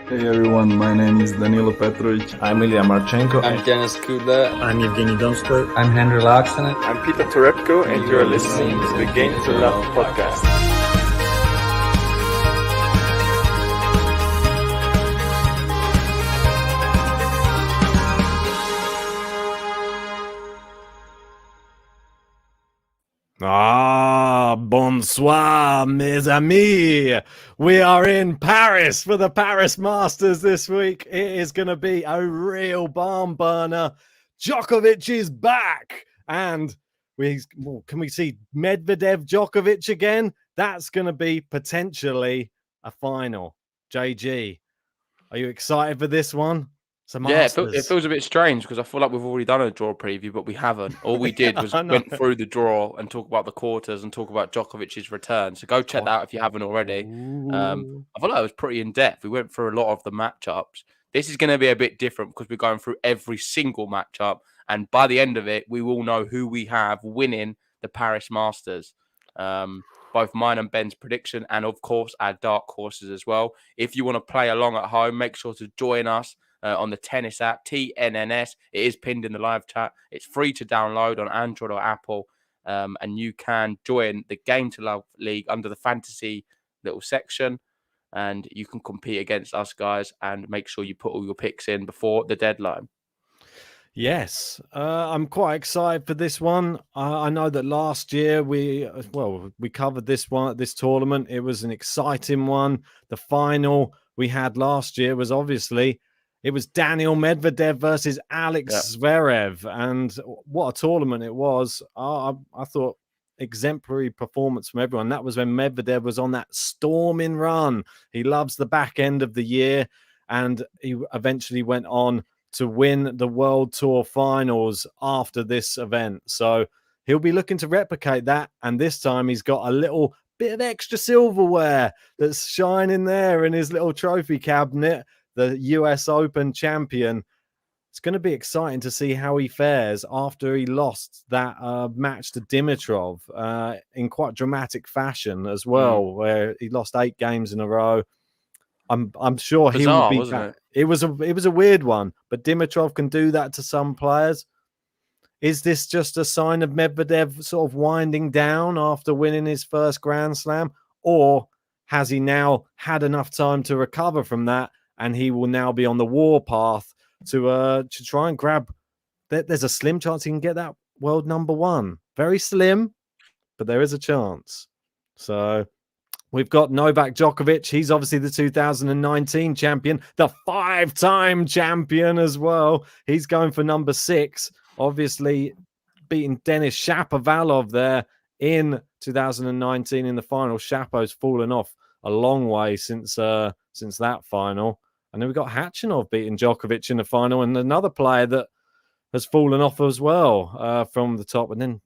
Hey everyone, my name is Danilo Petrovic. I'm Ilya Marchenko. I'm Denis Kudla. I'm Evgeny Donskoy. I'm Henry Laaksonen. I'm Peter Torebko, and you're listening to the Game to Love podcast. Bonsoir, mes amis. We are in Paris for the Paris Masters this week. It is going to be a real barn burner. Djokovic is back. And can we see Medvedev Djokovic again? That's going to be potentially a final. JG, are you excited for this one? Yeah, it feels a bit strange because I feel like we've already done a draw preview, but we haven't. All we did was went through the draw and talk about the quarters and talk about Djokovic's return. So go check that out if you haven't already. I feel like it was pretty in-depth. We went through a lot of the matchups. This is going to be a bit different because we're going through every single matchup. And by the end of it, we will know who we have winning the Paris Masters. Both mine and Ben's prediction and, of course, our dark horses as well. If you want to play along at home, make sure to join us on the tennis app, TNNS. It is pinned in the live chat. It's free to download on Android or Apple. And you can join the Game to Love League under the fantasy little section. And you can compete against us, guys, and make sure you put all your picks in before the deadline. Yes, I'm quite excited for this one. I know that last year we covered this tournament. It was an exciting one. The final we had last year was obviously it was Daniel Medvedev versus Alex Zverev, and what a tournament it was. I thought exemplary performance from everyone. That was when Medvedev was on that storming run. He loves the back end of the year, and he eventually went on to win the World Tour finals after this event. So he'll be looking to replicate that. And this time he's got a little bit of extra silverware that's shining there in his little trophy cabinet, the US Open champion. It's going to be exciting to see how he fares after he lost that match to Dimitrov in quite dramatic fashion as well, where he lost 8 games in a row. I'm sure he will be back. It was a weird one, but Dimitrov can do that to some players. Is this just a sign of Medvedev sort of winding down after winning his first Grand Slam, or has he now had enough time to recover from that, and he will now be on the warpath to try and grab? There's a slim chance he can get that world number one. Very slim, but there is a chance. So we've got Novak Djokovic. He's obviously the 2019 champion, the 5-time champion as well. He's going for number 6, obviously beating Denis Shapovalov there in 2019 in the final. Shapo's fallen off a long way since that final. And then we've got Khachanov beating Djokovic in the final, and another player that has fallen off as well from the top. And then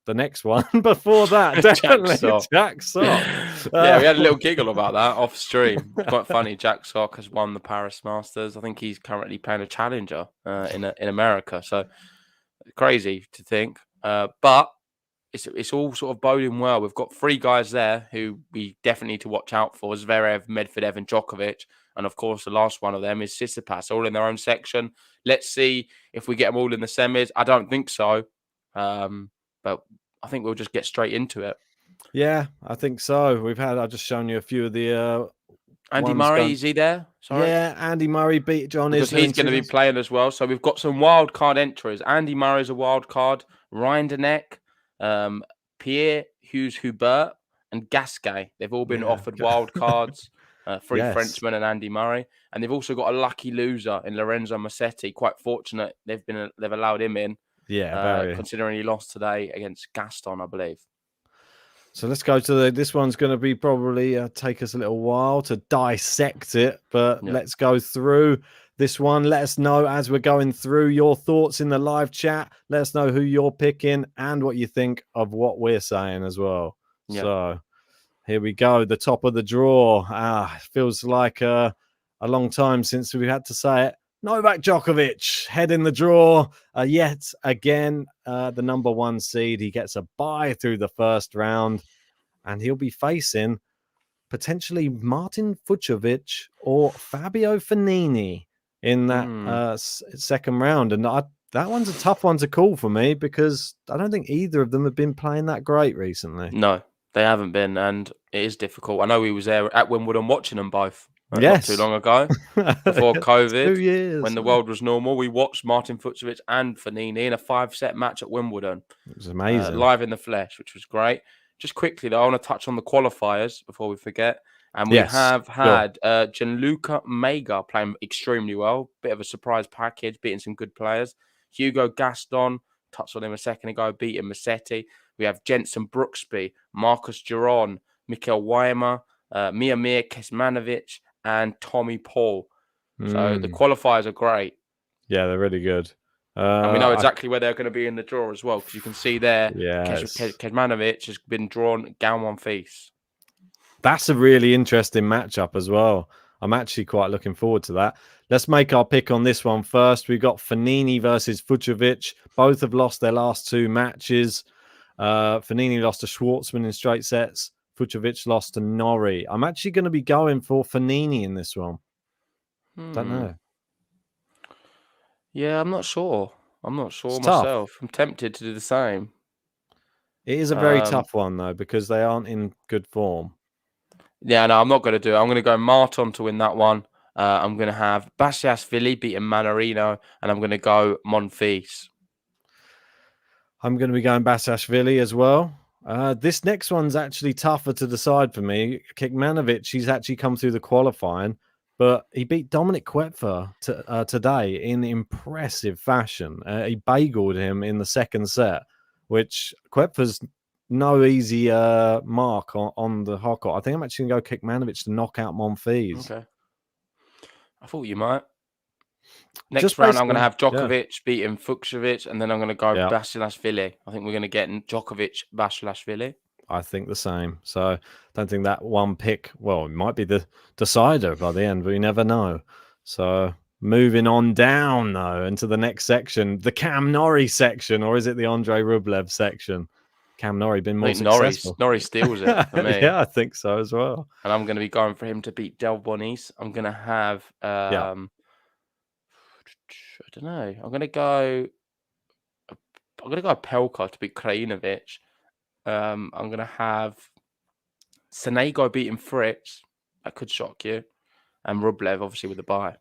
the next one before that, definitely Jack Sock. Yeah, we had a little giggle about that off stream. It's quite funny. Jack Sock has won the Paris Masters. I think he's currently playing a challenger in America. So crazy to think. But it's all sort of boding well. We've got 3 guys there who we definitely need to watch out for: Zverev, Medvedev, and Djokovic. And of course, the last one of them is Tsitsipas, all in their own section. Let's see if we get them all in the semis. I don't think so. But I think we'll just get straight into it. Yeah, I think so. I've just shown you a few of the Andy Murray, is he there? Sorry. Yeah, Andy Murray beat John Isner. Because he's going to be playing as well. So we've got some wild card entries. Andy Murray's a wild card. Rinderknecht, Pierre Hughes-Hubert, and Gasquet. They've all been offered wild cards. 3 Frenchmen and Andy Murray. And they've also got a lucky loser in Lorenzo Musetti. Quite fortunate they've allowed him in. Yeah, considering he lost today against Gaston, I believe. So let's go to this one's going to be probably take us a little while to dissect it, but let's go through this one. Let us know as we're going through your thoughts in the live chat. Let us know who you're picking and what you think of what we're saying as well. Yep. So here we go. The top of the draw. Feels like a long time since we had to say it. Novak Djokovic heading the draw yet again. The number 1 seed. He gets a bye through the first round, and he'll be facing potentially Martin Fucsovics or Fabio Fognini in that second round. And that one's a tough one to call for me because I don't think either of them have been playing that great recently. No, they haven't been, and it is difficult. I know we was there at Wimbledon watching them both Yes. not too long ago, before COVID, 2 years. when the world was normal. We watched Martin Fucsovics and Fognini in a 5-set match at Wimbledon. It was amazing. Live in the flesh, which was great. Just quickly, though, I want to touch on the qualifiers before we forget. And we have had Gianluca Mega playing extremely well. Bit of a surprise package, beating some good players. Hugo Gaston, touched on him a second ago, beating Musetti. We have Jensen Brooksby, Marcus Giron, Mikael Weimer, Miomir Kecmanovic, and Tommy Paul. So the qualifiers are great. Yeah, they're really good. And we know exactly where they're going to be in the draw as well, because you can see there, Kecmanovic has been drawn down one piece. That's a really interesting matchup as well. I'm actually quite looking forward to that. Let's make our pick on this one first. We've got Fognini versus Fucsovics. Both have lost their last 2 matches. Fognini lost to Schwartzman in straight sets. Fucsovics lost to Norrie. I'm actually going to be going for Fognini in this one. Don't know. Yeah, I'm not sure. Myself. I'm tempted to do the same. It is a very tough one, though, because they aren't in good form. Yeah, no, I'm not going to do it. I'm going to go Marton to win that one. I'm going to have Basilashvili beating Manarino, and I'm going to go Monfils. I'm going to be going Basilashvili as well. This next one's actually tougher to decide for me. Kecmanovic, he's actually come through the qualifying, but he beat Dominic Koepfer today in impressive fashion. He bageled him in the second set, which Koepfer's no easy mark on the hard court. I think I'm actually going to go Kecmanovic to knock out Monfils. Okay. I thought you might. Next round, I'm going to have Djokovic beating Fucsovics, and then I'm going to go Basilashvili. I think we're going to get Djokovic, Basilashvili. I think the same. So I don't think that one pick, well, it might be the decider by the end, but you never know. So moving on down, though, into the next section, the Cam Norrie section, or is it the Andre Rublev section? Cam Norrie been more successful. Norrie steals it for me. Yeah, I think so as well. And I'm going to be going for him to beat Del Bonis. I'm going to have... I don't know. I'm going to go Pelka to beat Krajinovic. I'm going to have Sonego beating Fritz. That could shock you. And Rublev, obviously, with the bye.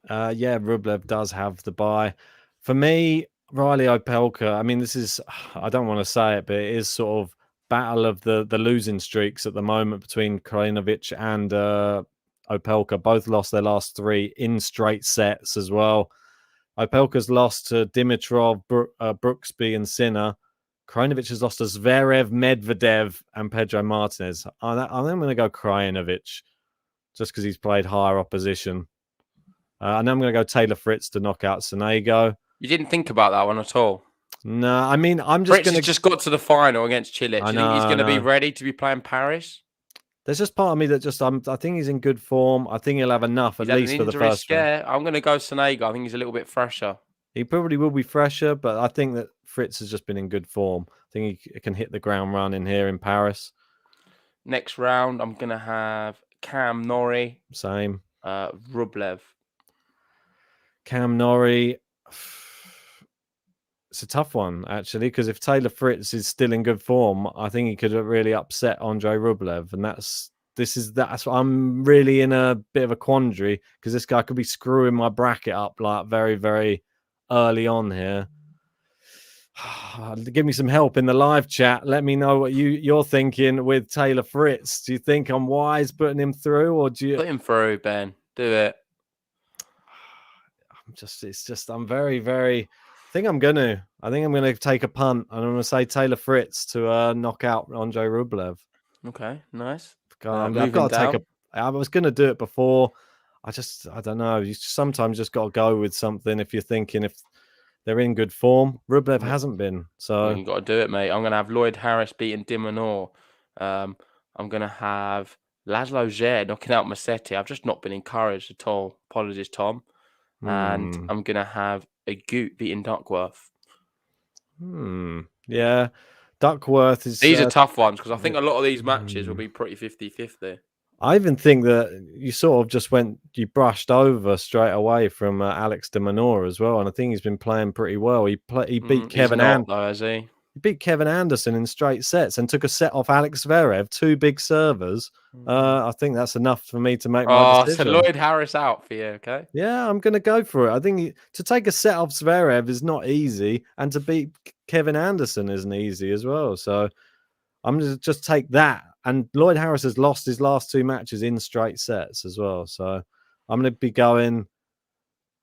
Yeah, Rublev does have the bye. For me, Riley Opelka, I mean, this is, I don't want to say it, but it is sort of battle of the losing streaks at the moment between Krajinovic and Opelka. Both lost their last 3 in straight sets as well. Opelka's lost to Dimitrov, Brooksby, and Sinner. Krajinovic has lost to Zverev, Medvedev, and Pedro Martinez. I'm going to go Krajinovic just because he's played higher opposition. And I'm going to go Taylor Fritz to knock out Sonego. You didn't think about that one at all? No, I mean, I'm just going to... just got to the final against Chile. Do you think he's going to be ready to be playing Paris? There's just part of me that just, I think he's in good form. I think he'll have enough at least for the first one. I'm going to go Sonego. I think he's a little bit fresher. He probably will be fresher, but I think that Fritz has just been in good form. I think he can hit the ground running here in Paris. Next round, I'm going to have Cam Norrie. Same. Rublev. Cam Norrie. It's a tough one, actually, because if Taylor Fritz is still in good form, I think he could really upset Andre Rublev. And that's I'm really in a bit of a quandary because this guy could be screwing my bracket up like very, very early on here. Give me some help in the live chat. Let me know what you're thinking with Taylor Fritz. Do you think I'm wise putting him through, or do you put him through, Ben? Do it. I'm very, very... I think I'm going to take a punt and I'm going to say Taylor Fritz to knock out Andre Rublev. Okay, nice. I've got to take I was going to do it before. I don't know. You sometimes just got to go with something if you're thinking if they're in good form. Rublev hasn't been. So you got to do it, mate. I'm going to have Lloyd Harris beating Dimonor. I'm going to have Laszlo Djere knocking out Musetti. I've just not been encouraged at all. Apologies, Tom. And I'm going to have a Goot beating Duckworth. Yeah. Duckworth is... These are tough ones because I think a lot of these matches will be pretty 50-50. I even think that you sort of you brushed over straight away from Alex de Minaur as well, and I think he's been playing pretty well. He beat Kevin Anderson. He beat Kevin Anderson in straight sets and took a set off Alex Zverev, 2 big servers. I think that's enough for me to make my decision. So Lloyd Harris out for you, okay? Yeah, I'm going to go for it. I think to take a set off Zverev is not easy, and to beat Kevin Anderson isn't easy as well. So I'm going to just take that. And Lloyd Harris has lost his last 2 matches in straight sets as well. So I'm going to go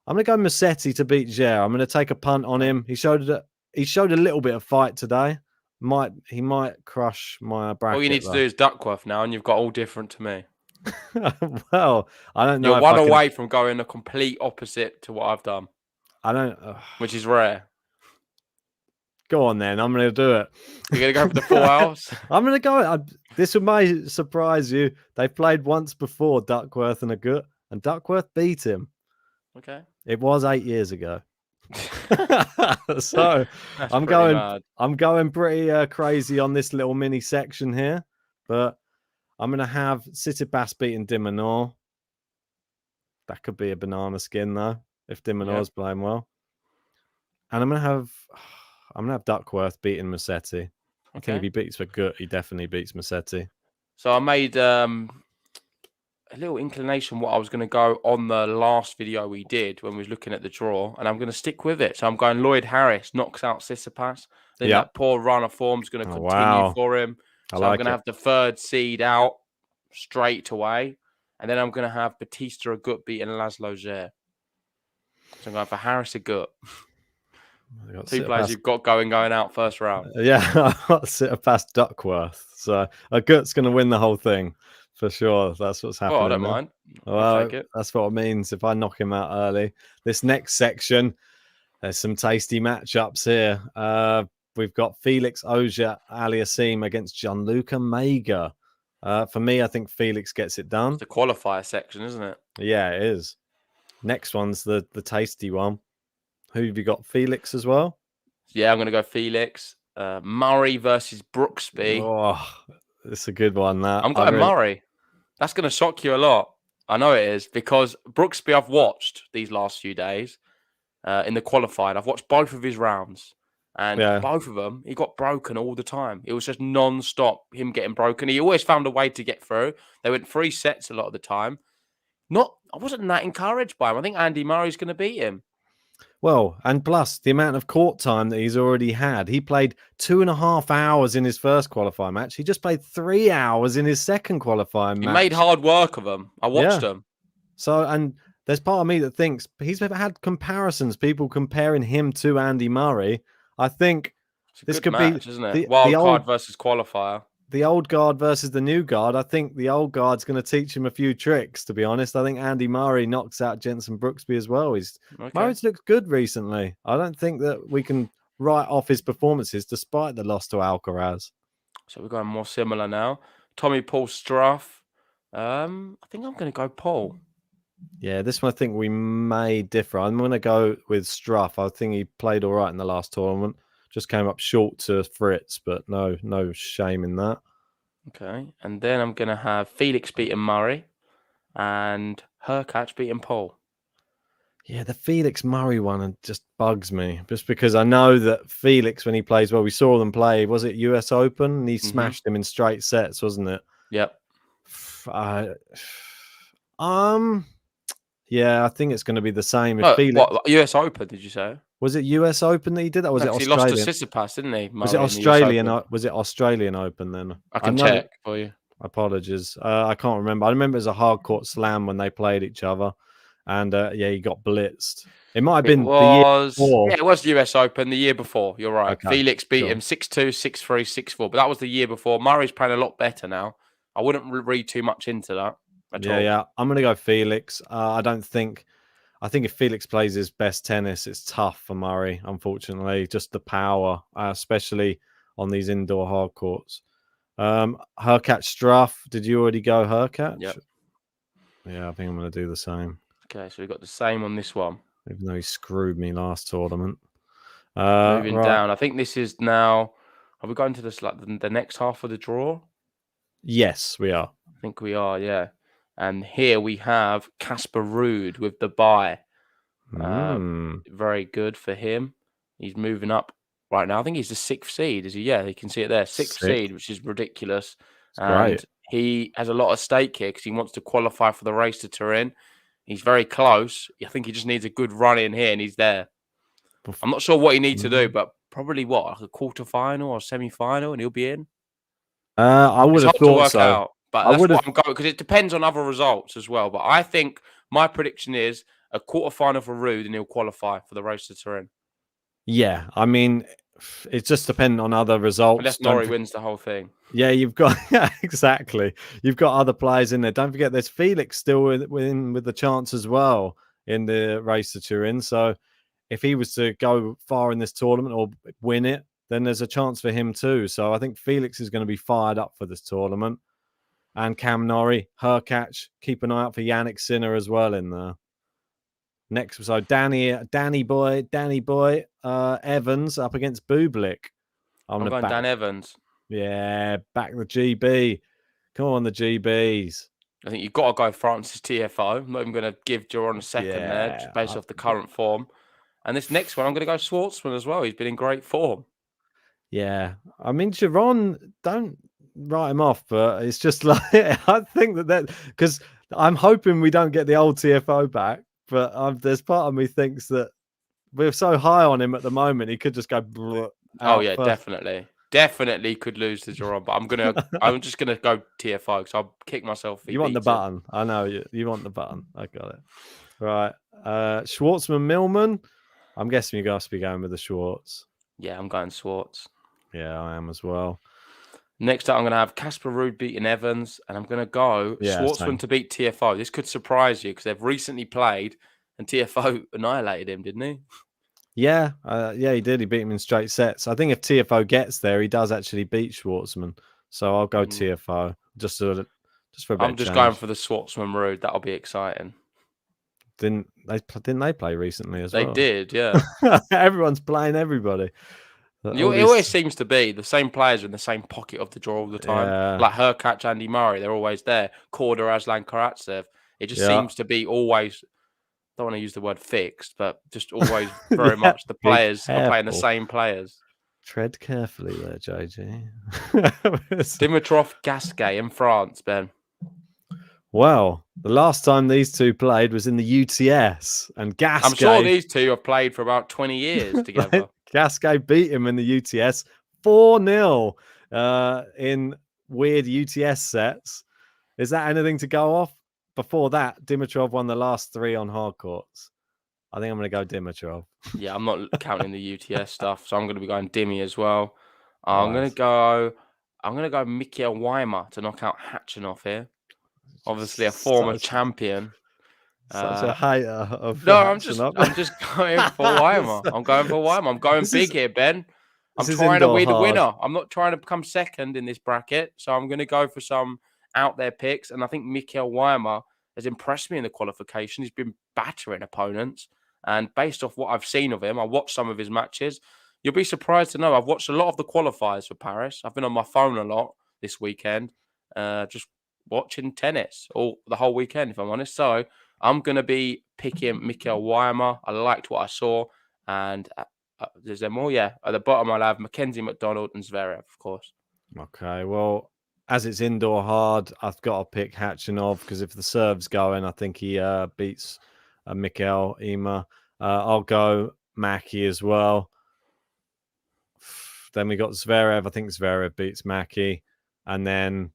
Musetti to beat Zverev. I'm going to take a punt on him. He showed a little bit of fight today. He might crush my bracket. All you need to do is Duckworth now, and you've got all different to me. Well, I don't know. You're one away from going the complete opposite to what I've done. I don't, which is rare. Go on then. I'm going to do it. You're going to go for the full house? I'm going to go. This may surprise you. They played once before, Duckworth and Agut, and Duckworth beat him. Okay. It was 8 years ago. So I'm going pretty crazy on this little mini section here, but I'm going to have Tsitsipas beating de Minaur. That could be a banana skin though, if de Minaur's playing well. And I'm going to have Duckworth beating Musetti. I think if he beats Agut, he definitely beats Musetti. So I made a little inclination what I was going to go on the last video we did when we was looking at the draw, and I'm going to stick with it. So I'm going Lloyd Harris knocks out Tsitsipas. Then that poor run of form is going to continue for him. So I'm going to have the 3rd seed out straight away, and then I'm going to have Batista Agut beating Laszlo Zverev. So I'm going for Harris Agut. 2 players you've got going out first round. Yeah, I've got Tsitsipas Duckworth. So Agut's going to win the whole thing. For sure, that's what's happening. Oh, I don't mind. Well, that's what it means if I knock him out early. This next section, there's some tasty matchups here. We've got Felix Auger-Aliassime against Gianluca Mega. For me, I think Felix gets it done. It's the qualifier section, isn't it? Yeah, it is. Next one's the tasty one. Who have you got? Felix as well? Yeah, I'm going to go Felix. Murray versus Brooksby. Oh, it's a good one. I'm going Murray. That's going to shock you a lot. I know it is, because Brooksby I've watched these last few days in the qualified. I've watched both of his rounds, and both of them, he got broken all the time. It was just non-stop, him getting broken. He always found a way to get through. They went 3 sets a lot of the time. I wasn't that encouraged by him. I think Andy Murray's going to beat him. Well, and plus the amount of court time that he's already had. He played 2.5 hours in his first qualifying match. He just played 3 hours in his second qualifying match. He made hard work of them. I watched them. So, and there's part of me that thinks he's never had comparisons, people comparing him to Andy Murray. I think this could match, isn't it? Wild card versus qualifier. The old guard versus the new guard. I think the old guard's going to teach him a few tricks, to be honest. I think Andy Murray knocks out Jenson Brooksby as well. Murray's looked good recently. I don't think that we can write off his performances despite the loss to Alcaraz. So we're going more similar now. Tommy Paul Struff. I think I'm going to go Paul. Yeah, this one I think we may differ. I'm going to go with Struff. I think he played all right in the last tournament. Just came up short to Fritz, but no shame in that. Okay, and then I'm going to have Felix beating Murray and Hurkacz beating Paul. Yeah, the Felix Murray one just bugs me, just because I know that Felix, when he plays well, we saw them play, was it US Open? And he smashed him in straight sets, wasn't it? Yep. Yeah, I think it's going to be the same. What, US Open, did you say? Was it US Open that he did that? Was it Australian? He lost to Tsitsipas, didn't he? Was it Australian? Was it Australian Open then? I can check for you. Apologies. I can't remember. I remember it was a hard court slam when they played each other. And he got blitzed. It might have been the year before. Yeah, it was US Open the year before. You're right. Okay, Felix beat him 6-2, 6-3, 6-4. But that was the year before. Murray's playing a lot better now. I wouldn't read too much into that at all. Yeah. I'm going to go Felix. I think if Felix plays his best tennis, it's tough for Murray, unfortunately. Just the power, especially on these indoor hard courts. Hurkacz Struff. Did you already go Hurkacz? Yep. Yeah, I think I'm going to do the same. Okay, so we've got the same on this one. Even though he screwed me last tournament. Moving down. I think this is now... Are we going to this, like the next half of the draw? Yes, we are. I think we are, yeah. And here we have Casper Ruud with the bye. Very good for him. He's moving up right now. I think he's the 6th seed. Is he? Yeah, you can see it there. 6th seed, which is ridiculous. And he has a lot at stake here because he wants to qualify for the race to Turin. He's very close. I think he just needs a good run in here, and he's there. I'm not sure what he needs to do, but probably like a quarter-final or semi-final, and he'll be in. I would have thought so. Out, but that's what I'm going, because it depends on other results as well. But I think my prediction is a quarter-final for Ruud, and he'll qualify for the race to Turin. Yeah, I mean, it's just dependent on other results. Unless Norrie wins the whole thing. Yeah, you've got exactly. You've got other players in there. Don't forget, there's Felix still with the chance as well in the race to Turin. So if he was to go far in this tournament or win it, then there's a chance for him too. So I think Felix is going to be fired up for this tournament. And Cam Norrie, Hurkacz, keep an eye out for Yannick Sinner as well in there. Next, so Danny boy, Evans up against Bublik. I'm going Dan Evans. Yeah, back the GB. Come on, the GBs. I think you've got to go Francis TFO. I'm not even going to give Duron a second there, just based off the current form. And this next one, I'm going to go Schwartzman as well. He's been in great form. Yeah. I mean, Duron, don't write him off, but it's just like, I think that because I'm hoping we don't get the old TFO back, but there's part of me thinks that we're so high on him at the moment, he could just go. Oh, yeah, definitely. Definitely could lose to Duron, but I'm just gonna go TFO because I'll kick myself. You want the button? I know you want the button. I got it. Right, Schwartzman Millman. I'm guessing you guys be going with the Schwartz. Yeah, I'm going Schwartz. Yeah, I am as well. Next up, I'm going to have Casper Ruud beating Evans, and I'm going to go Schwartzman to beat TFO. This could surprise you because they've recently played, and TFO annihilated him, didn't he? Yeah, he did. He beat him in straight sets. I think if TFO gets there, he does actually beat Schwartzman. So I'll go TFO just for a bit. I'm just going for the Schwartzman Ruud. That'll be exciting. Didn't they play recently as well? They did, yeah. Everyone's playing everybody. It always seems to be the same players in the same pocket of the draw all the time. Yeah. Like Hurkacz, Andy Murray, they're always there. Korda, Aslan Karatsev. It just seems to be always, I don't want to use the word fixed, but just always very much the players are playing the same players. Tread carefully there, JG. Dimitrov, Gasquet in France, Ben. Well, the last time these two played was in the UTS, and Gasquet. I'm sure these two have played for about 20 years together. Gasquet beat him in the UTS 4-0 in weird UTS sets. Is that anything to go off? Before that, Dimitrov won the last 3 on hard courts. I think I'm going to go Dimitrov. Yeah, I'm not counting the UTS stuff, so I'm going to be going Dimmy as well. I'm going to go Mikael Weimer to knock out Khachanov here. Obviously, a former champion. Such a hater of I'm just going for Weimer. I'm going for Weimer. I'm going big here, Ben. I'm trying to be the winner. I'm not trying to become second in this bracket, so I'm going to go for some out there picks. And I think Mikael Weimer has impressed me in the qualification. He's been battering opponents, and based off what I've seen of him, I watched some of his matches. You'll be surprised to know I've watched a lot of the qualifiers for Paris. I've been on my phone a lot this weekend, just watching tennis the whole weekend, if I'm honest. So I'm going to be picking Mikael Weimer. I liked what I saw. And is there more? Yeah. At the bottom, I'll have Mackenzie McDonald and Zverev, of course. Okay. Well, as it's indoor hard, I've got to pick Khachanov because if the serve's going, I think he beats Mikael Weimer. I'll go Mackie as well. Then we got Zverev. I think Zverev beats Mackie. And then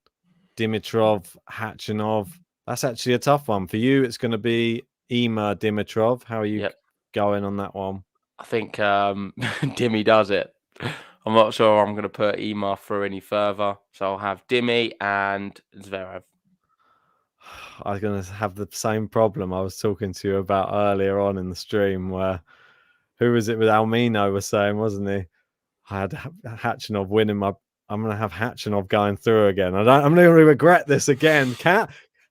Dimitrov, Khachanov. That's actually a tough one. For you, it's going to be Ema Dimitrov. How are you going on that one? I think Dimmy does it. I'm not sure I'm going to put Ema through any further. So I'll have Dimmy and Zverev. I was going to have the same problem I was talking to you about earlier on in the stream where, who was it with Almino was saying, wasn't he? I had Khachanov winning my... I'm going to have Khachanov going through again. I'm going to regret this again.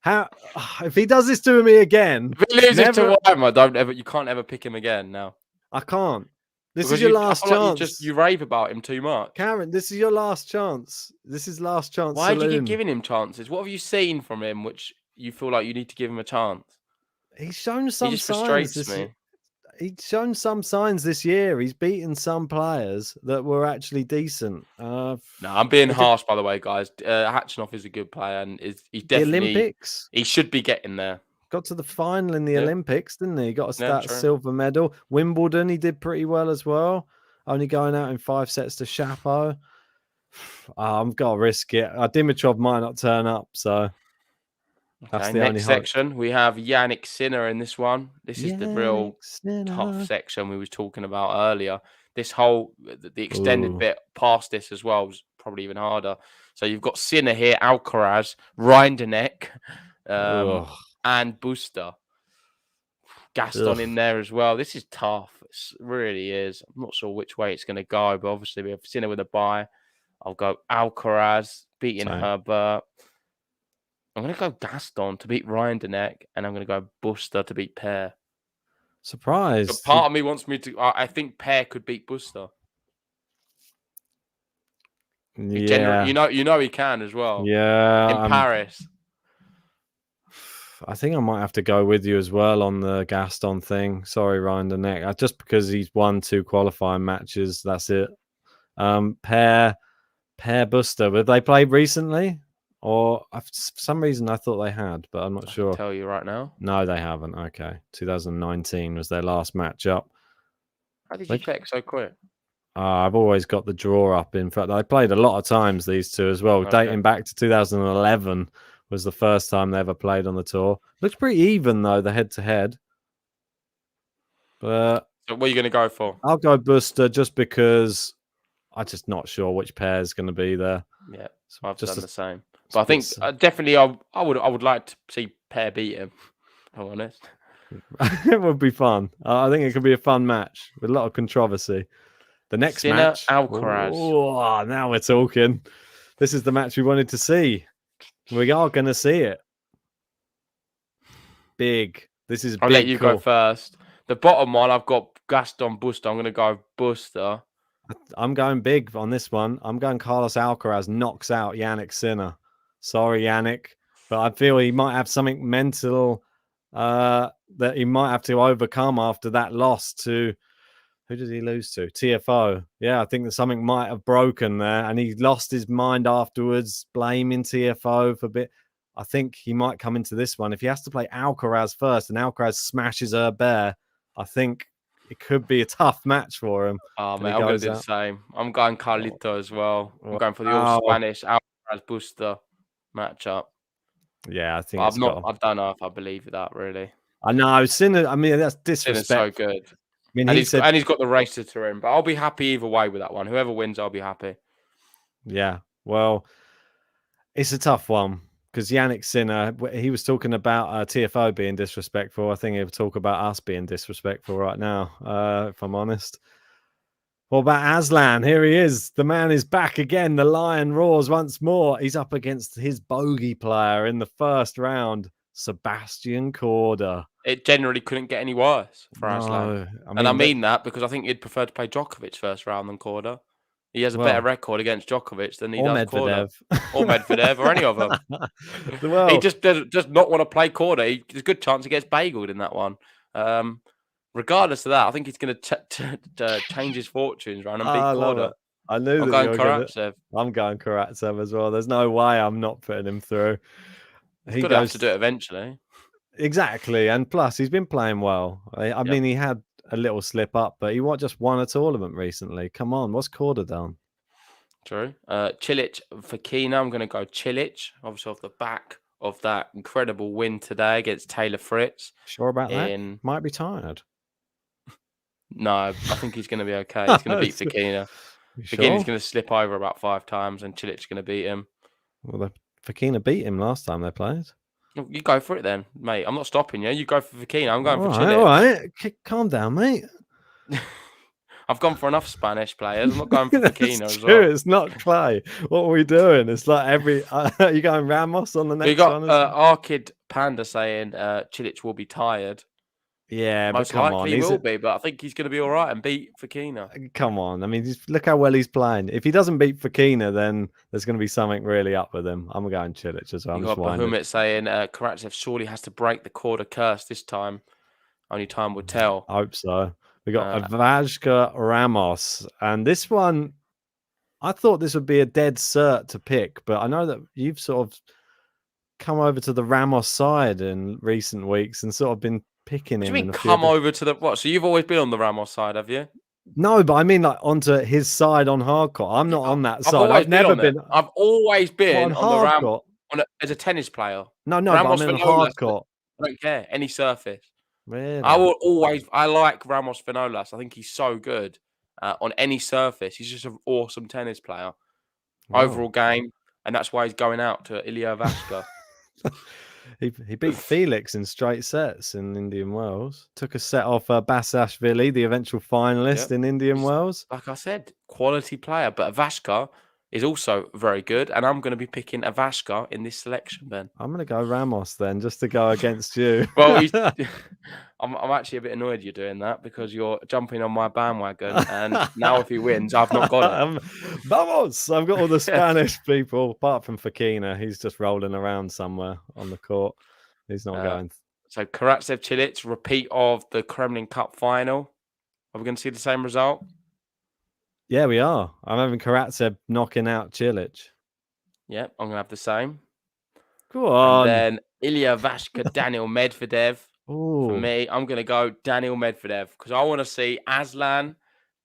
If he does this to me again... If he loses to Weimer, you can't ever pick him again now. I can't. This is your I last feel like chance. you rave about him too much. Karen, this is your last chance. This is last chance. Why do you keep saloon. giving him chances? What have you seen from him which you feel like you need to give him a chance? He's shown He some just signs. frustrates me. He's shown some signs this year. He's beaten some players that were actually decent. No, I'm being harsh, by the way, guys. Hatchinoff is a good player, and he's definitely Olympics. He should be getting there. Got to the final in the Olympics, didn't he? Got a true. silver medal. Wimbledon, he did pretty well as well. Only going out in 5 sets to Chapo. I've got to risk it. Dimitrov might not turn up, so that's the only next section. We have Yannick Sinner in this one. This is the real tough section we was talking about earlier. This whole the extended bit past this as well was probably even harder. So you've got Sinner here, Alcaraz, Rinderknecht, and Buster. Gaston in there as well. This is tough. It really is. I'm not sure which way it's going to go, but obviously we have Sinner with a bye. I'll go Alcaraz beating Herbert. I'm going to go Gaston to beat Rinderknecht, and I'm going to go Buster to beat Paire. Surprise! But part of me wants me to. I think Paire could beat Buster. Yeah, you know he can as well. Yeah, in Paris. I think I might have to go with you as well on the Gaston thing. Sorry, Rinderknecht. Just because he's won 2 qualifying matches, that's it. Paire Buster. Have they played recently? Or for some reason I thought they had, but I'm not sure. I'll tell you right now. No, they haven't. Okay. 2019 was their last matchup. How did you check so quick? I've always got the draw up. In fact, I played a lot of times, these two as well. Okay. Dating back to 2011 was the first time they ever played on the tour. Looks pretty even, though, the head-to-head. But so what are you going to go for? I'll go Buster just because I'm just not sure which pair is going to be there. Yeah, so I've done the same. But I think definitely I would like to see Paire beat him, if I'm honest. It would be fun. I think it could be a fun match with a lot of controversy. The next Sinner, match, Alcaraz. Oh, now we're talking. This is the match we wanted to see. We are going to see it. Big. This is. I'll let you go first. The bottom one, I've got Gaston Buster. I'm going to go Buster. I'm going big on this one. I'm going Carlos Alcaraz knocks out Yannick Sinner. Sorry, Yannick, but I feel he might have something mental that he might have to overcome after that loss to. Who did he lose to? TFO. Yeah, I think that something might have broken there, and he lost his mind afterwards, blaming TFO for a bit. I think he might come into this one. If he has to play Alcaraz first and Alcaraz smashes Herbert, I think it could be a tough match for him. Oh, man, I'm going to do the same. I'm going Carlito as well. I'm going for the all-Spanish Alcaraz Buster matchup. Yeah, I think I don't know if I believe that, really. I know. Sinner, I mean, that's disrespect. Sinner's so good. I mean, he's got the racer to him, but I'll be happy either way with that one. Whoever wins, I'll be happy. Yeah, well, it's a tough one because Yannick Sinner, he was talking about TFO being disrespectful. I think he'll talk about us being disrespectful right now, if I'm honest. What about Aslan? Here he is. The man is back again. The lion roars once more. He's up against his bogey player in the first round, Sebastian Korda. It generally couldn't get any worse for Aslan. I mean that because I think he'd prefer to play Djokovic first round than Korda. He has a better record against Djokovic than he does Medvedev. Korda. Or Medvedev, or any of them. He just does not want to play Korda. There's a good chance he gets bageled in that one. Regardless of that, I think he's going to change his fortunes around and beat Korda. I knew I'm going Karatsev. I'm going Karatsev as well. There's no way I'm not putting him through. He's going to have to do it eventually. Exactly. And plus, he's been playing well. I mean, he had a little slip up, but he just won a tournament recently. Come on, what's Korda done? True. Cilic for Kina. I'm going to go Cilic, obviously off the back of that incredible win today against Taylor Fritz. Sure about that? Might be tired. No, I think he's going to be okay. He's going to beat Fekina. Fekina's going to slip over about 5 times and Cilic's going to beat him. Well, Fekina beat him last time they played. You go for it then, mate. I'm not stopping you. You go for Fekina. I'm going for Cilic. All right. Calm down, mate. I've gone for enough Spanish players. I'm not going for Fekina as well. It's not Clay. What are we doing? It's like you going Ramos on the next one? We got Arkid Panda saying Cilic will be tired. Yeah, but Most come on. likely he will be, but I think he's going to be all right and beat Fokina. Come on. I mean, look how well he's playing. If he doesn't beat Fokina, then there's going to be something really up with him. I'm going Cilic as well. You got Bahumit saying Karatsev surely has to break the quarter curse this time. Only time will tell. I hope so. We got Vajka Ramos. And this one, I thought this would be a dead cert to pick, but I know that you've sort of come over to the Ramos side in recent weeks and sort of been picking him. What do you mean come over to the what? So you've always been on the Ramos side, have you? No, but I mean like onto his side on hardcore. I'm not on that side. I've never been. I've always been on the Ramos as a tennis player. No, Ramos but I mean hardcore. I don't care any surface. Really? I like Ramos Vinolas. I think he's so good on any surface. He's just an awesome tennis player. Wow. Overall game, and that's why he's going out to Ilya Vashka. He beat Felix in straight sets in Indian Wells. Took a set off Basashvili, the eventual finalist in Indian Wells. Like I said, quality player, but Vashka is also very good, and I'm going to be picking Vashka in this selection, Ben. I'm going to go Ramos then, just to go against you. Well, I'm actually a bit annoyed you're doing that because you're jumping on my bandwagon, and now if he wins, I've not got it. Vamos! I've got all the Spanish people, apart from Fokina. He's just rolling around somewhere on the court. He's not going. So Karatsev Cilic, repeat of the Kremlin Cup final. Are we going to see the same result? Yeah, we are. I'm having Karatsev knocking out Cilic. Yep, I'm going to have the same. Go on. And then Ilya Vashka, Daniel Medvedev. Ooh. For me, I'm going to go Daniel Medvedev because I want to see Aslan,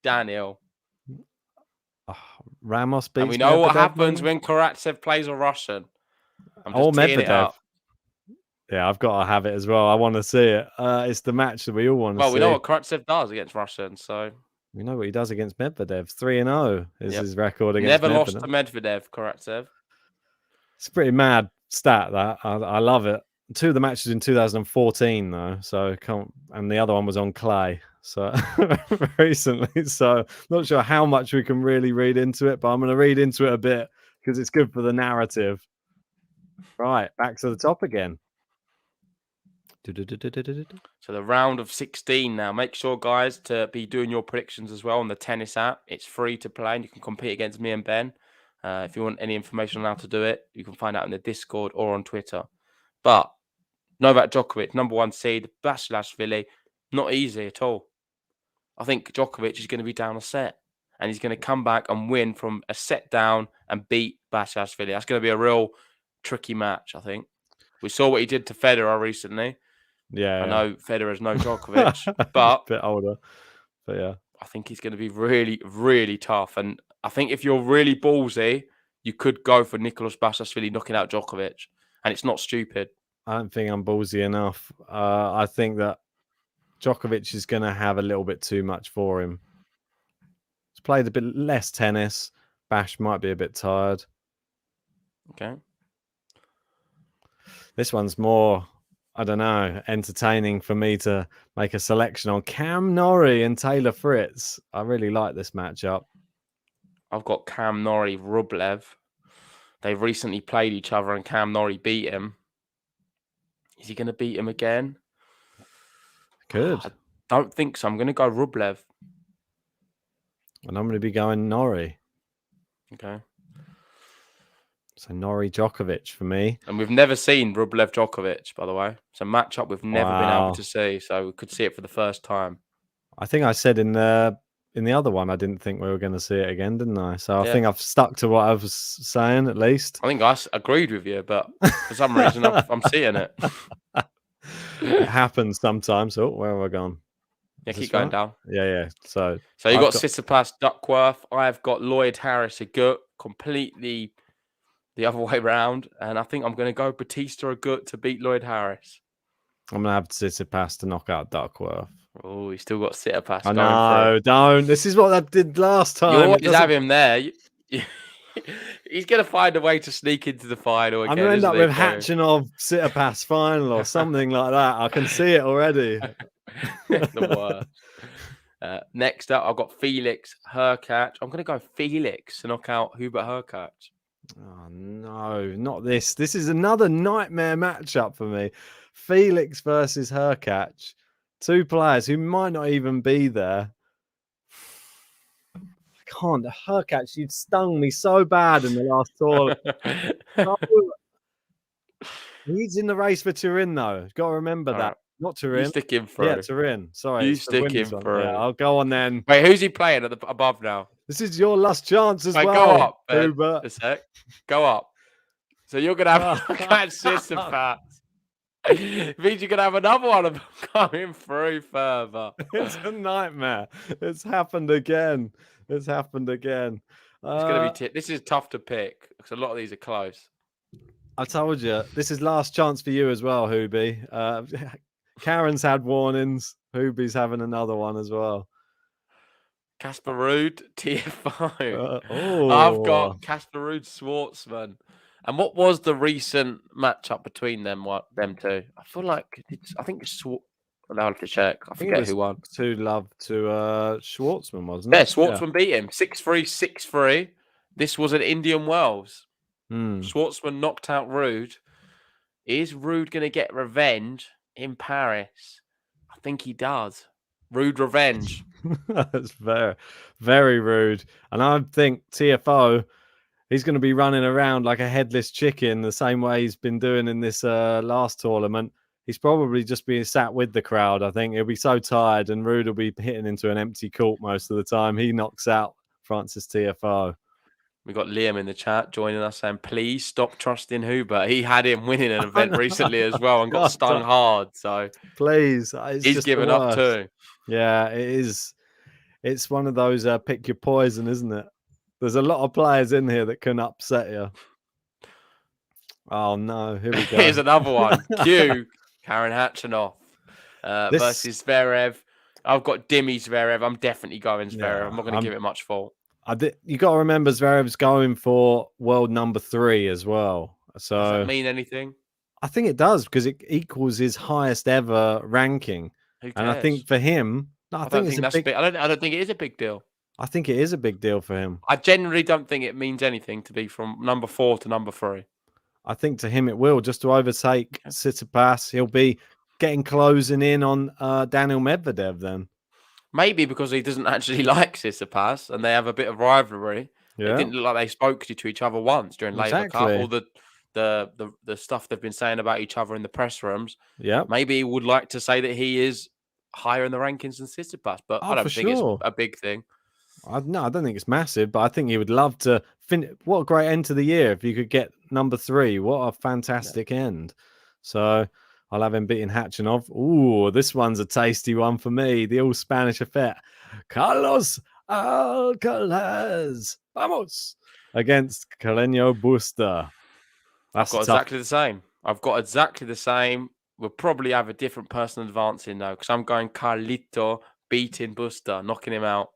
Daniel. Ramos beats and we know Medvedev, what happens when Karatsev plays a Russian. I'm just teeing it up. Yeah, I've got to have it as well. I want to see it. It's the match that we all want to see. Well, we know what Karatsev does against Russians, so... We know what he does against Medvedev. 3-0 is his record against Never Medvedev. lost to Medvedev, Karatsev. It's a pretty mad stat, that. I love it. 2 of the matches in 2014, though. So and the other one was on clay. So recently. So not sure how much we can really read into it, but I'm going to read into it a bit because it's good for the narrative. Right, back to the top again. So the round of 16 now. Make sure, guys, to be doing your predictions as well on the tennis app. It's free to play and you can compete against me and Ben. If you want any information on how to do it, you can find out in the Discord or on Twitter. But Novak Djokovic, number 1 seed, Basashvili, not easy at all. I think Djokovic is going to be down a set and he's going to come back and win from a set down and beat Basashvili. That's going to be a real tricky match, I think. We saw what he did to Federer recently. Yeah, I know Federer's no Djokovic, but a bit older. But yeah, I think he's going to be really, really tough. And I think if you're really ballsy, you could go for Nicolas Basashvili knocking out Djokovic, and it's not stupid. I don't think I'm ballsy enough. I think that Djokovic is going to have a little bit too much for him. He's played a bit less tennis. Bash might be a bit tired. Okay. This one's more, I don't know, entertaining for me to make a selection on Cam Norrie and Taylor Fritz. I really like this matchup. I've got Cam Norrie, Rublev. They've recently played each other and Cam Norrie beat him. Is he going to beat him again? Could. I don't think so. I'm going to go Rublev. And I'm going to be going Norrie. Okay. So Norrie Djokovic for me. And we've never seen Rublev Djokovic, by the way. It's a matchup we've never been able to see. So we could see it for the first time. I think I said in the other one, I didn't think we were going to see it again, didn't I? So I think I've stuck to what I was saying, at least. I think I agreed with you, but for some reason, I'm seeing it. It happens sometimes. Oh, where have I gone? Yeah, keep going down. Yeah. So you've got Tsitsipas, Duckworth. I've got Lloyd Harris, Agut, completely the other way round. And I think I'm going to go Batista Agut to beat Lloyd Harris. I'm going to have Tsitsipas to knock out Duckworth. Oh, he's still got Tsitsipas. I know, don't. This is what I did last time. You always have him there. He's going to find a way to sneak into the final again. I'm going to end up with Hatchinov Tsitsipas final or something like that. I can see it already. The worst. Next up, I've got Felix Hurkacz. I'm going to go Felix to knock out Hubert Hurkacz. Oh, no, not this. This is another nightmare matchup for me. Felix versus Hurkacz. Two players who might not even be there. I can't. Hurkacz, you stung me so bad in the last tour. No, he's in the race for Turin, though. Got to remember that. Right. Not Turin. You stick him through. Yeah, Turin. Sorry. You it's the stick women's him one. through. Yeah, I'll go on then. Wait, who's he playing above now? This is your last chance as Wait, well. go up, Ben. Hubert. A sec. Go up. So you're going to have Tsitsipas. Means you're going to have another one of them coming through further. It's a nightmare. It's happened again. It's happened again. It's going to be this is tough to pick because a lot of these are close. I told you, this is last chance for you as well, Hubie. Karen's had warnings. Hubie's having another one as well. Casper Ruud, TFO. Oh, I've got Casper Ruud, Schwartzman. And what was the recent matchup between them two? I feel like I think it's I'll have to check. I forget who won. 2-love to Schwartzman, wasn't it? Yeah, Schwartzman beat him 6-3, 6-3. This was at Indian Wells. Schwartzman knocked out Ruud. Is Ruud going to get revenge in Paris? I think he does. Ruud revenge. That's very, very rude. And I think TFO, he's going to be running around like a headless chicken the same way he's been doing in this last tournament. He's probably just being sat with the crowd. I think he'll be so tired, and Ruud will be hitting into an empty court most of the time. He knocks out Francis TFO. We got Liam in the chat joining us saying, please stop trusting Hubert. He had him winning an event recently as well and got stung hard. So please, he's given up too. Yeah, it is. It's one of those pick your poison, isn't it? There's a lot of players in here that can upset you. Oh no, here we go. Here's another one. Q, Karen Hatchinoff versus Zverev. I've got Dimi Zverev. I'm definitely going Zverev. Yeah, I'm not going to give it much fault. You got to remember Zverev's going for world number 3 as well. So does that mean anything? I think it does, because it equals his highest ever ranking. Who cares? And I think for him, I don't think it is a big deal. I think it is a big deal for him. I generally don't think it means anything to be from number 4 to number 3. I think to him it will, just to overtake Tsitsipas. He'll be closing in on Daniel Medvedev then. Maybe because he doesn't actually like Tsitsipas and they have a bit of rivalry. Yeah. It didn't look like they spoke to each other once during Labour Cup. All the stuff they've been saying about each other in the press rooms. Yeah. Maybe he would like to say that he is higher in the rankings than Tsitsipas, but I don't think it's a big thing. No, I don't think it's massive, but I think he would love to finish. What a great end to the year if you could get number 3. What a fantastic end. So I'll have him beating Hatchinov. Ooh, this one's a tasty one for me. The all Spanish affair. Carlos Alcaraz. Vamos. Against Carreño Busta. I've got exactly the same. We'll probably have a different person advancing though, because I'm going Carlito beating Busta, knocking him out.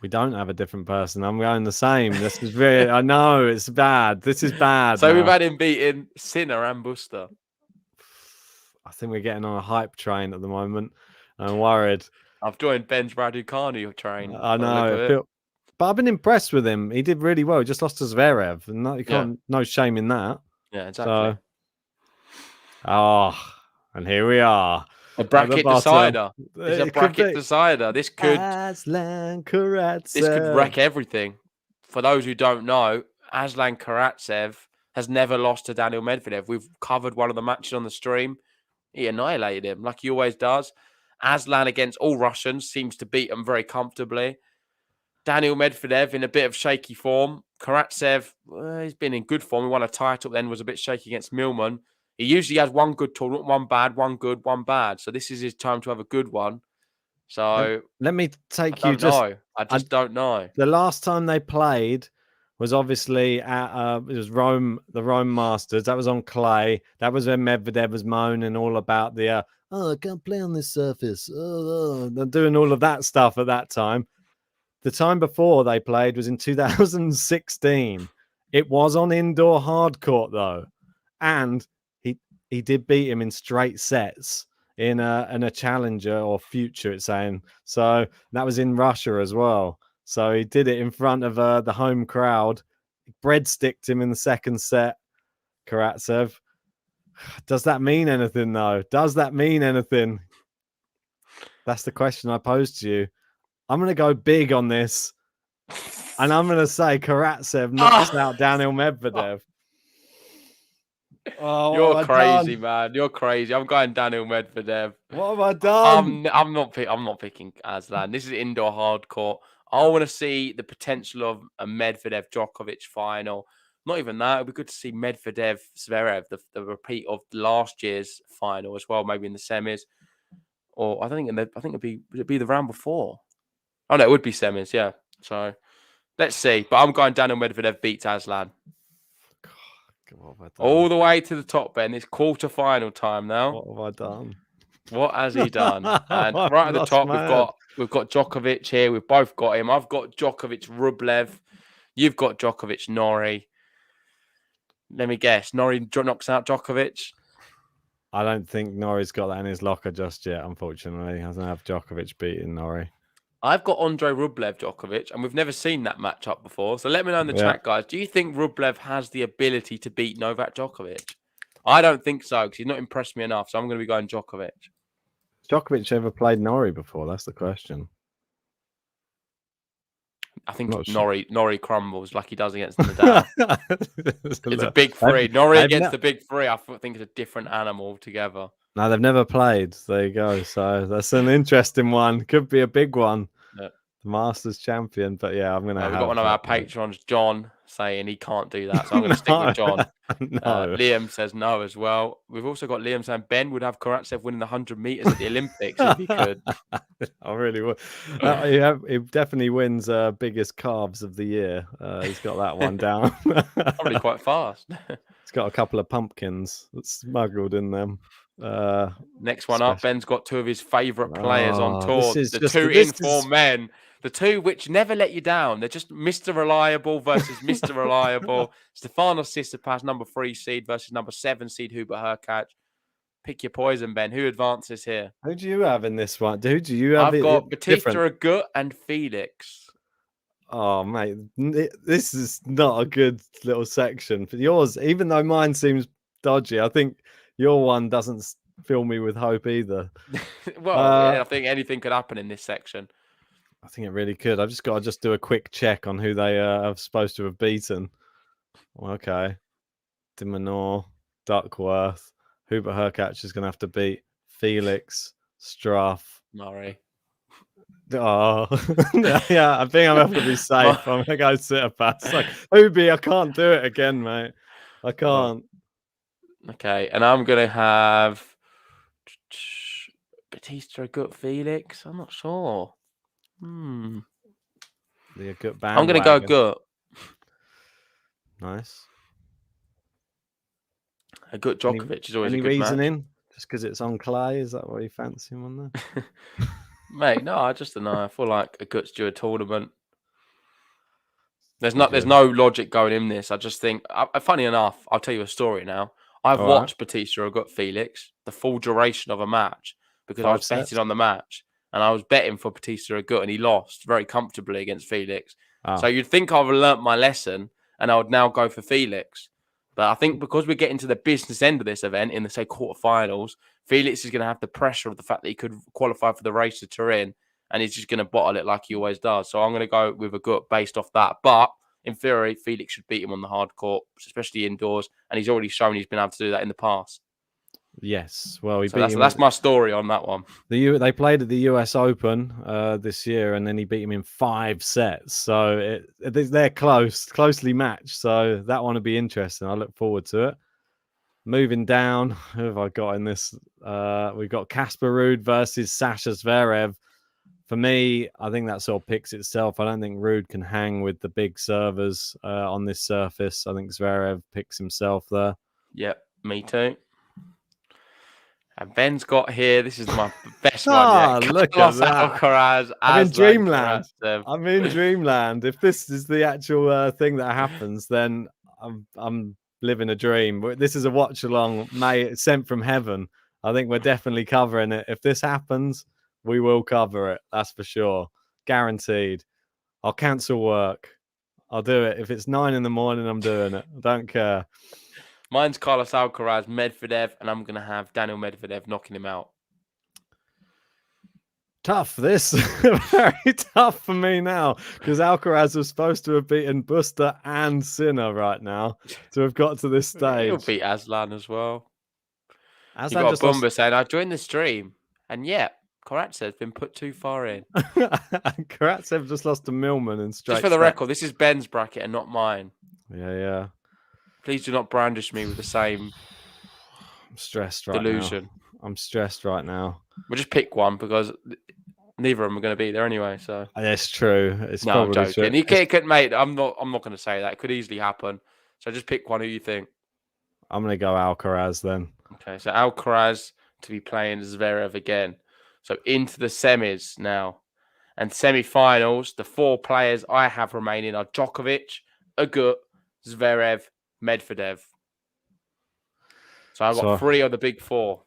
We don't have a different person. I'm going the same. This is really, I know it's bad. This is bad. So we've had him beating Sinner and Busta. I think we're getting on a hype train at the moment. I'm worried. I've joined Ben's Raducanu train. I know. But I've been impressed with him. He did really well. He just lost to Zverev. And no shame in that. Yeah, exactly. So, and here we are. A bracket decider. It's a bracket decider. This could Aslan Karatsev. This could wreck everything. For those who don't know, Aslan Karatsev has never lost to Daniel Medvedev. We've covered one of the matches on the stream. He annihilated him like he always does. Aslan against all Russians seems to beat him very comfortably. Daniel Medvedev in a bit of shaky form. Karatsev, he's been in good form. He won a title, then was a bit shaky against Millman. He usually has one good tournament, one bad, one good, one bad. So this is his time to have a good one. So let me take I you. Don't know. The last time they played was obviously at it was Rome, the Rome Masters. That was on clay. That was when Medvedev was moaning all about the I can't play on this surface. They're doing all of that stuff at that time. The time before they played was in 2016. It was on indoor hard court though, and he did beat him in straight sets in a challenger or future, it's saying. So that was in Russia as well. So he did it in front of the home crowd. Breadsticked him in the second set, Karatsev. Does that mean anything, though? Does that mean anything? That's the question I posed to you. I'm going to go big on this, and I'm going to say Karatsev knocks out Daniil Medvedev. Oh, You're crazy, man. You're crazy. I'm going Daniil Medvedev. What have I done? I'm not picking Aslan. This is indoor hardcourt. I want to see the potential of a Medvedev Djokovic final. Not even that. It'd be good to see Medvedev Zverev, the repeat of last year's final as well, maybe in the semis. Or I think would it be the round before? Oh no, it would be semis, yeah. So let's see. But I'm going Daniil Medvedev beats Aslan. All the way to the top, Ben. It's quarter-final time now. What have I done? What has he done? And right at the top, we've got Djokovic here. We've both got him. I've got Djokovic Rublev. You've got Djokovic Norrie. Let me guess. Norrie knocks out Djokovic. I don't think Norrie's got that in his locker just yet, unfortunately. He hasn't have Djokovic beating Norrie. I've got Andre Rublev Djokovic, and we've never seen that matchup before. So let me know in the chat, guys. Do you think Rublev has the ability to beat Novak Djokovic? I don't think so, because he's not impressed me enough. So I'm going to be going Djokovic. Djokovic ever played Norrie before? That's the question. I think Norrie crumbles like he does against Nadal. It's a big three. Norrie against the big three, I think it's a different animal altogether. No, they've never played. There you go. So that's an interesting one. Could be a big one. Yeah. The Masters champion. But yeah, I'm going to We've got one of our patrons, John, saying he can't do that. So I'm going to stick with John. Liam says no as well. We've also got Liam saying Ben would have Karatsev winning the 100 meters at the Olympics if he could. I really would. He definitely wins biggest calves of the year. He's got that one down. Probably quite fast. He's got a couple of pumpkins that's smuggled in them. Next one up, Ben's got two of his favourite players on tour. The two in-form men. The two which never let you down. They're just Mr. Reliable versus Mr. Reliable. Stefanos Tsitsipas, number 3 seed versus number 7 seed Hubert Hurkacz. Pick your poison, Ben. Who advances here? Who do you have in this one? Who do you have? I've got Batista Agut and Felix. Oh, mate. This is not a good little section. For yours, even though mine seems dodgy, I think your one doesn't fill me with hope either. I think anything could happen in this section. I think it really could. I've just got to do a quick check on who they are supposed to have beaten. Okay. De Minaur, Duckworth, Hubert Hurkacz is going to have to beat Felix, Struff, Murray. Oh, yeah. I think I'm going to have to be safe. I'm going to go Tsitsipas. Like, Hubie, I can't do it again, mate. I can't. Okay, and I'm going to have Batista Agut Felix. I'm not sure. The Agut bandwagon. I'm going to go Agut. Nice. Agut Djokovic is always a good reasoning? Match. Just because it's on clay? Is that why you fancy him on there? Mate, no, I just don't know. I feel like Agut's due a tournament. There's no logic going in this. I just think, funny enough, I'll tell you a story now. I've watched Batista Agut Felix the full duration of a match because I was betting on the match. And I was betting for Batista Agut, and he lost very comfortably against Felix. So you'd think I would have learnt my lesson, and I would now go for Felix. But I think because we're getting to the business end of this event, in the, say, quarterfinals, Felix is going to have the pressure of the fact that he could qualify for the race to Turin, and he's just going to bottle it like he always does. So I'm going to go with Agut based off that. But in theory, Felix should beat him on the hard court, especially indoors, and he's already shown he's been able to do that in the past. Yes, well, that's my story on that one. They played at the US Open this year, and then he beat him in 5 sets. So they're closely matched. So that one will be interesting. I look forward to it. Moving down, who have I got in this? We've got Casper Ruud versus Sasha Zverev. For me, I think that sort of picks itself. I don't think Ruud can hang with the big servers on this surface. I think Zverev picks himself there. Yep, me too. And Ben's got here. This is my best one yet. Look at that. Alcaraz, I'm in dreamland. I'm in dreamland. If this is the actual thing that happens, then I'm living a dream. This is a watch along, mate, sent from heaven. I think we're definitely covering it. If this happens, we will cover it. That's for sure. Guaranteed. I'll cancel work. I'll do it. If it's 9 a.m, I'm doing it. I don't care. Mine's Carlos Alcaraz, Medvedev, and I'm going to have Daniil Medvedev knocking him out. Tough, this. Very tough for me now, because Alcaraz was supposed to have beaten Buster and Sinner right now to have got to this stage. He'll beat Aslan as well. Aslan You got just Bumba saying, I joined the stream, and yeah, Karatsev been put too far in. Karatsev just lost to Millman in straight. Just for the record, this is Ben's bracket and not mine. Yeah. Please do not brandish me with the same I'm stressed right delusion. now. I'm stressed right now. We'll just pick one because neither of them are going to be there anyway. So that's true. It's no, probably I'm joking. true. Mate, I'm not going to say that. It could easily happen. So just pick one. Who you think? I'm going to go Alcaraz then. Okay, so Alcaraz to be playing Zverev again. So into the semis now. And semi-finals, the 4 players I have remaining are Djokovic, Agut, Zverev, Medvedev. So I've got 3 of the big 4.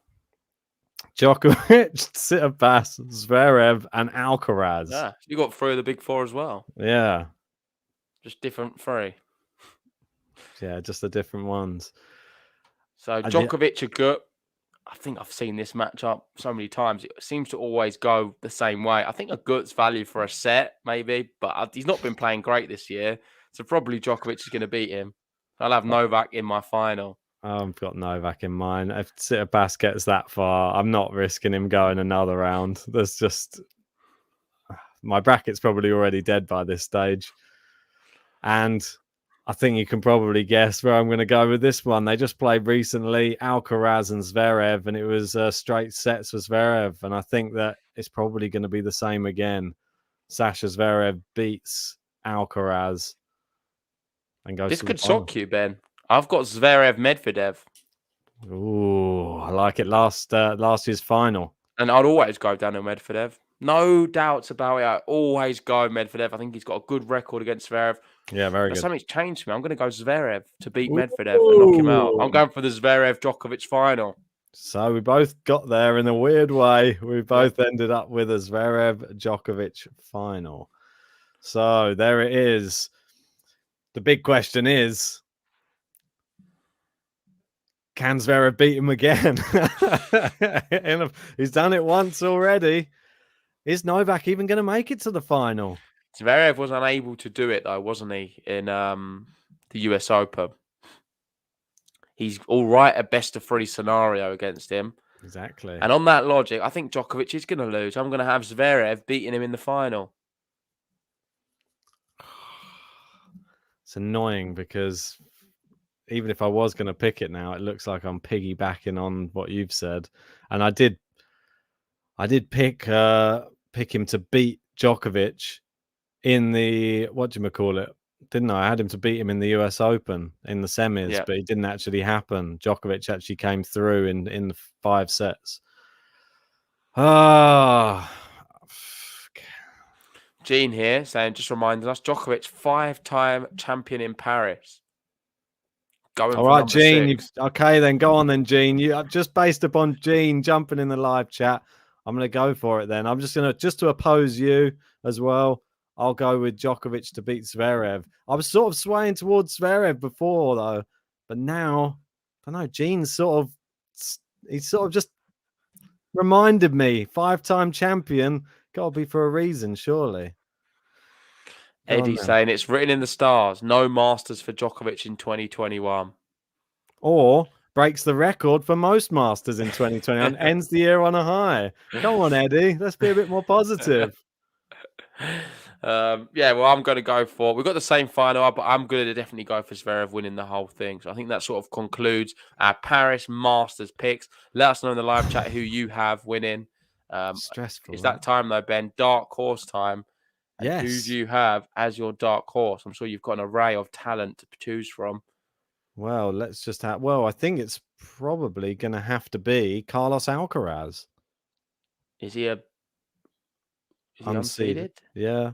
Djokovic, Tsitsipas, Zverev, and Alcaraz. Yeah, you got 3 of the big 4 as well. Yeah. Just different 3. Yeah, just the different ones. So Djokovic, Agut. I think I've seen this matchup so many times. It seems to always go the same way. I think Agut's value for a set, maybe, but he's not been playing great this year. So probably Djokovic is going to beat him. I'll have Novak in my final. I've got Novak in mine. If Tsitsipas gets that far, I'm not risking him going another round. There's just... My bracket's probably already dead by this stage. And I think you can probably guess where I'm going to go with this one. They just played recently, Alcaraz and Zverev, and it was straight sets for Zverev. And I think that it's probably going to be the same again. Sasha Zverev beats Alcaraz and goes. This could shock you, Ben. I've got Zverev Medvedev. Ooh, I like it. Last year's final. And I'd always go down to Medvedev. No doubts about it. I always go Medvedev. I think he's got a good record against Zverev. Yeah, very good. Something's changed for me. I'm going to go Zverev to beat Medvedev and knock him out. I'm going for the Zverev-Djokovic final. So we both got there in a weird way. We both ended up with a Zverev-Djokovic final. So there it is. The big question is, can Zverev beat him again? He's done it once already. Is Novak even going to make it to the final? Zverev was unable to do it, though, wasn't he, in the US Open? He's all right at best of 3 scenario against him. Exactly. And on that logic, I think Djokovic is going to lose. I'm going to have Zverev beating him in the final. It's annoying because even if I was going to pick it now, it looks like I'm piggybacking on what you've said. And I did pick him to beat Djokovic in the, didn't I? I had him to beat him in the US Open in the semis, but it didn't actually happen. Djokovic actually came through in the 5 sets. Gene here saying, just reminding us, Djokovic 5-time champion in Paris. Going all right, Gene. Okay, then go on then, Gene. You just based upon Gene jumping in the live chat. I'm going to go for it then. I'm just going to oppose you as well. I'll go with Djokovic to beat Zverev. I was sort of swaying towards Zverev before though, but now I don't know. Gene's he's just reminded me 5-time champion. Got to be for a reason, surely. Eddie saying it's written in the stars. No Masters for Djokovic in 2021. Or breaks the record for most Masters in 2021. Ends the year on a high. Come on, Eddie. Let's be a bit more positive. Well, I'm going to go for... We've got the same final, but I'm going to definitely go for Zverev winning the whole thing. So I think that sort of concludes our Paris Masters picks. Let us know in the live chat who you have winning. Stressful. It's that time, though, Ben. Dark horse time. Yes. Who do you have as your dark horse? I'm sure you've got an array of talent to choose from. Well, let's just have... Well, I think it's probably going to have to be Carlos Alcaraz. Is he unseeded? Yeah.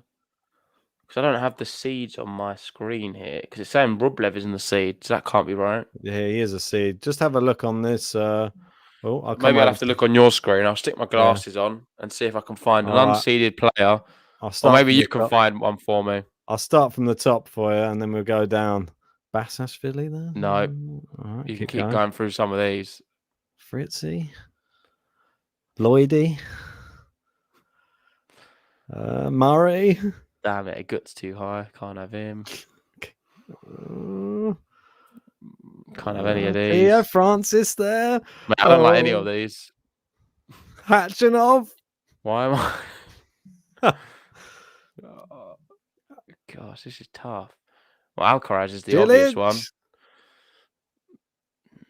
Because I don't have the seeds on my screen here. Because it's saying Rublev is in the seeds. That can't be right. Yeah, he is a seed. Just have a look on this. Maybe I'll have to look on your screen. I'll stick my glasses on and see if I can find an unseeded player. Or maybe you can find one for me. I'll start from the top for you, and then we'll go down. Bassashvili there? No. Right, you can keep going through some of these. Fritzy. Lloydie. Murray. Damn it, Gut's too high. Can't have him. Can't have any of these. Yeah, Francis there. Mate, I don't like any of these. Hatchinov. Why am I? Gosh, this is tough. Well, Alcaraz is the obvious one.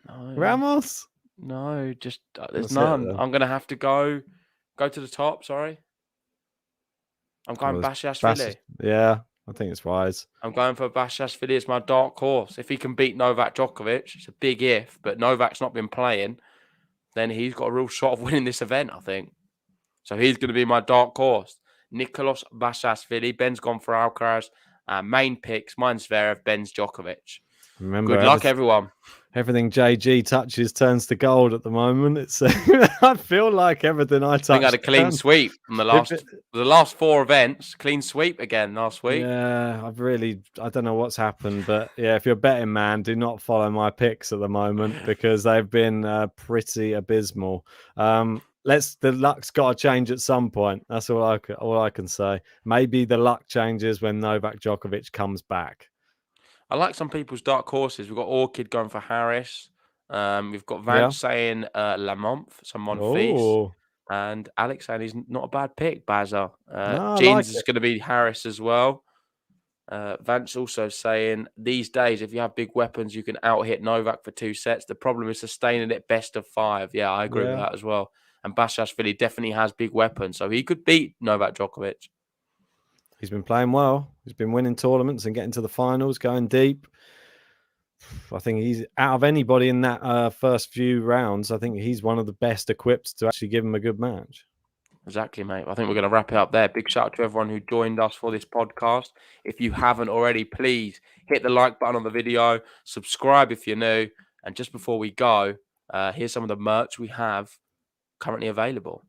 No. Ramos? No, just there's none. I'm gonna have to go to the top. Sorry, I'm going Bashashvili. Yeah, I think it's wise. I'm going for Bashashvili. It's my dark horse. If he can beat Novak Djokovic, it's a big if. But Novak's not been playing, then he's got a real shot of winning this event, I think. So he's going to be my dark horse. Nicolas Bashashvili. Ben's gone for Alcaraz. Main picks. Mine's Zverev. Ben's Djokovic. Remember, good luck, everyone. Everything JG touches turns to gold at the moment. It's I feel like everything I touch. I think I had a clean sweep from the last 4 events. Clean sweep again last week. Yeah, I don't know what's happened, but yeah, if you're a betting man, do not follow my picks at the moment because they've been pretty abysmal. The luck's got to change at some point. That's all I can say. Maybe the luck changes when Novak Djokovic comes back. I like some people's dark horses. We've got Orchid going for Harris. We've got Vance saying Lamont, some Monfils. And Alex saying he's not a bad pick, Bazza. Jeans is going to be Harris as well. Vance also saying, these days, if you have big weapons, you can out-hit Novak for 2 sets. The problem is sustaining it best of 5. Yeah, I agree with that as well. And Bashashvili definitely has big weapons, so he could beat Novak Djokovic. He's been playing well. He's been winning tournaments and getting to the finals, going deep. I think he's out of anybody in that first few rounds. I think he's one of the best equipped to actually give him a good match. Exactly, mate. I think we're going to wrap it up there. Big shout out to everyone who joined us for this podcast. If you haven't already, please hit the like button on the video, subscribe if you're new. And just before we go, here's some of the merch we have currently available.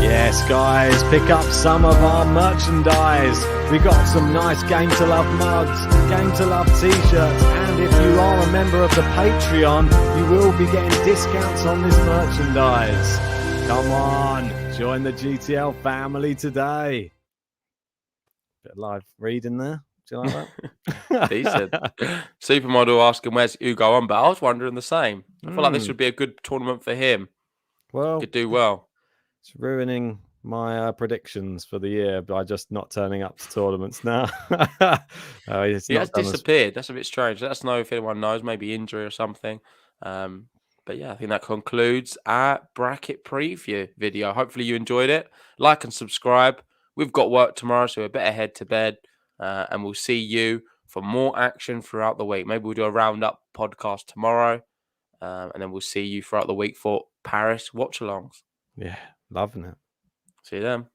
Yes, guys, pick up some of our merchandise. We got some nice Game to Love mugs, Game to Love t-shirts, and if you are a member of the Patreon, you will be getting discounts on this merchandise. Come on, join the GTL family today. Bit of live reading there. Do you like that? Decent. Supermodel asking where's Ugo on, but I was wondering the same. I feel like this would be a good tournament for him. Well, could do well. It's ruining my predictions for the year by just not turning up to tournaments now. He has disappeared. That's a bit strange. Let us know if anyone knows, maybe injury or something. But yeah, I think that concludes our bracket preview video. Hopefully you enjoyed it. Like and subscribe. We've got work tomorrow, so we're better head to bed. And we'll see you for more action throughout the week. Maybe we'll do a roundup podcast tomorrow. And then we'll see you throughout the week for Paris watch-alongs. Yeah. Loving it. See you then.